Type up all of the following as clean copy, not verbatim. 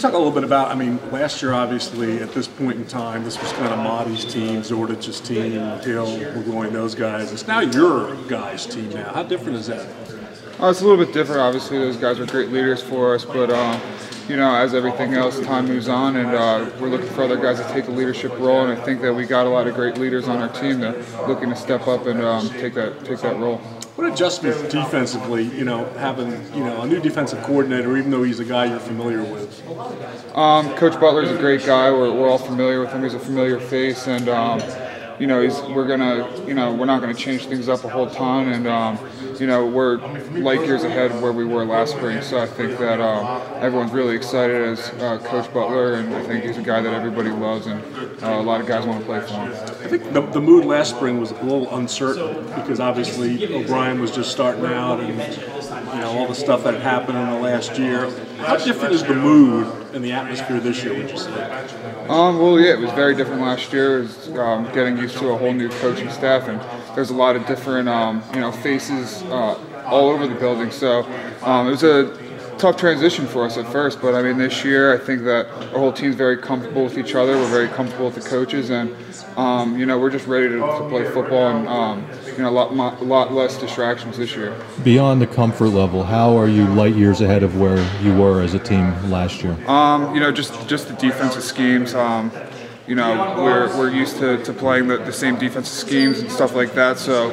talk a little bit about, I mean, last year, obviously, at this point in time, this was kind of Marty's team, Zordich's team, Hill, Burgoyne, those guys. It's now your guys' team now. How different is that? It's a little bit different. Obviously, those guys were great leaders for us, but you know, as everything else, time moves on, and we're looking for other guys to take a leadership role. And I think that we got a lot of great leaders on our team that are looking to step up and take that role. What adjustments defensively, you know, having a new defensive coordinator, even though he's a guy you're familiar with? Coach Butler's a great guy. We're all familiar with him. He's a familiar face, and you know, we're not gonna change things up a whole ton, and you know, we're light years ahead of where we were last spring. So I think that everyone's really excited as Coach Butler, and I think he's a guy that everybody loves, and a lot of guys want to play for him. I think the mood last spring was a little uncertain because obviously O'Brien was just starting out, and you know, all the stuff that had happened in the last year. How different is the mood and the atmosphere this year, would you say? Well, yeah, it was very different last year. It was getting used to a whole new coaching staff, and there's a lot of different you know, faces all over the building. So it was a tough transition for us at first, but I mean, this year I think that our whole team's very comfortable with each other. We're very comfortable with the coaches, and you know, we're just ready to play football, and you know, a lot less distractions this year. Beyond the comfort level, how are you light years ahead of where you were as a team last year? You know, just the defensive schemes. You know, we're used to playing the same defensive schemes and stuff like that. So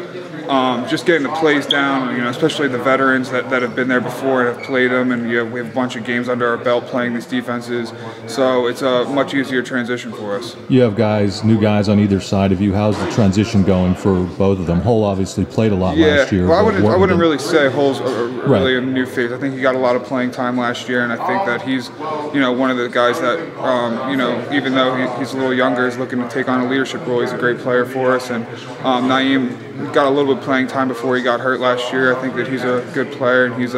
just getting the plays down, you know, especially the veterans that have been there before and have played them, and we have a bunch of games under our belt playing these defenses. So it's a much easier transition for us. You have new guys on either side of you. How's the transition going for both of them? Hull obviously played a lot last year. Well, I wouldn't really say Hull's really a new face. I think he got a lot of playing time last year, and I think that he's, you know, one of the guys that, you know, even though he's a little younger, is looking to take on a leadership role. He's a great player for us, and Naeem got a little bit of playing time before he got hurt last year. I think that he's a good player, and he's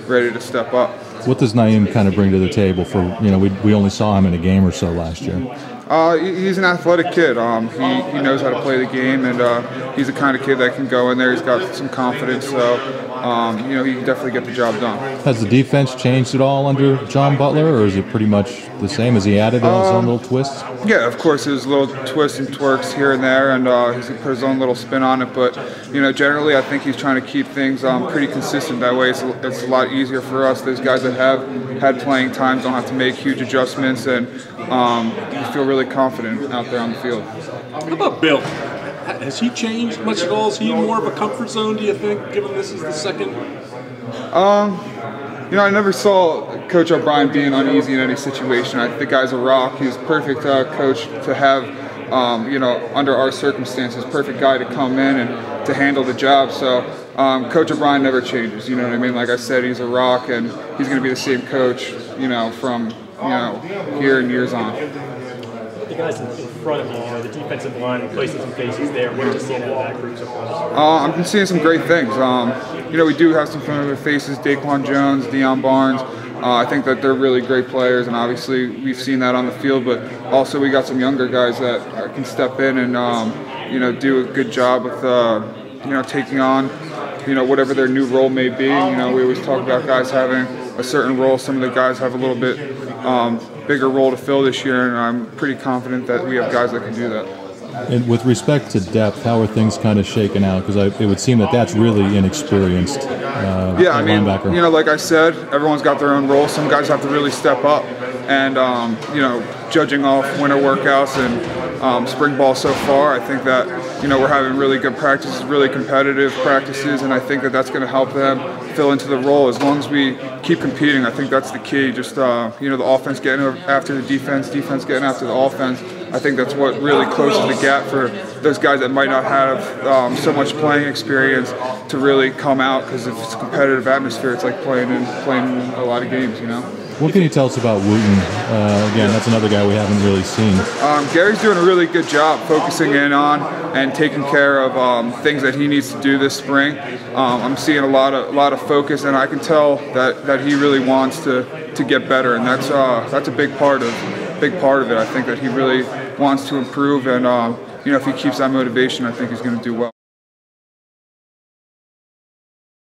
ready to step up. What does Naeem kind of bring to the table? For, you know, we only saw him in a game or so last year. He's an athletic kid. He knows how to play the game, and he's the kind of kid that can go in there. He's got some confidence, so you know, he can definitely get the job done. Has the defense changed at all under John Butler, or is it pretty much the same? Has he added his own little twists? Yeah, of course, there's little twists and twerks here and there, and he's put his own little spin on it. But you know, generally, I think he's trying to keep things pretty consistent. That way, it's a lot easier for us. Those guys that have had playing time don't have to make huge adjustments, and you feel really confident out there on the field. What about Bill? Has he changed much at all? Is he more of a comfort zone, do you think, given this is the second? You know, I never saw Coach O'Brien being uneasy in any situation. I think the guy's a rock. He's a perfect coach to have, you know, under our circumstances, perfect guy to come in and to handle the job. So Coach O'Brien never changes, you know what I mean? Like I said, he's a rock, and he's going to be the same coach, you know, from, you know, here and years on. The guys in front of you, you know, the defensive line, replacing some faces there. What are you seeing out of that group so far? I've been seeing some great things. You know, we do have some familiar faces: Daquan Jones, Deion Barnes. I think that they're really great players, and obviously we've seen that on the field. But also we got some younger guys that can step in and you know, do a good job with you know, taking on, you know, whatever their new role may be. You know, we always talk about guys having a certain role. Some of the guys have a little bit bigger role to fill this year, and I'm pretty confident that we have guys that can do that. And with respect to depth, how are things kind of shaken out? Because it would seem that that's really inexperienced. Yeah, I mean, linebacker. You know, like I said, everyone's got their own role. Some guys have to really step up, and you know, judging off winter workouts and spring ball so far, I think that, you know, we're having really good practices, really competitive practices, and I think that that's going to help them fill into the role. As long as we keep competing, I think that's the key. Just you know, the offense getting after the defense, defense getting after the offense. I think that's what really closes the gap for those guys that might not have so much playing experience to really come out, because if it's a competitive atmosphere, it's like playing a lot of games, you know. What can you tell us about Wooten? Again, that's another guy we haven't really seen. Gary's doing a really good job focusing in on and taking care of things that he needs to do this spring. I'm seeing a lot of focus, and I can tell that he really wants to get better, and that's a big part of it. I think that he really wants to improve, and you know, if he keeps that motivation, I think he's going to do well.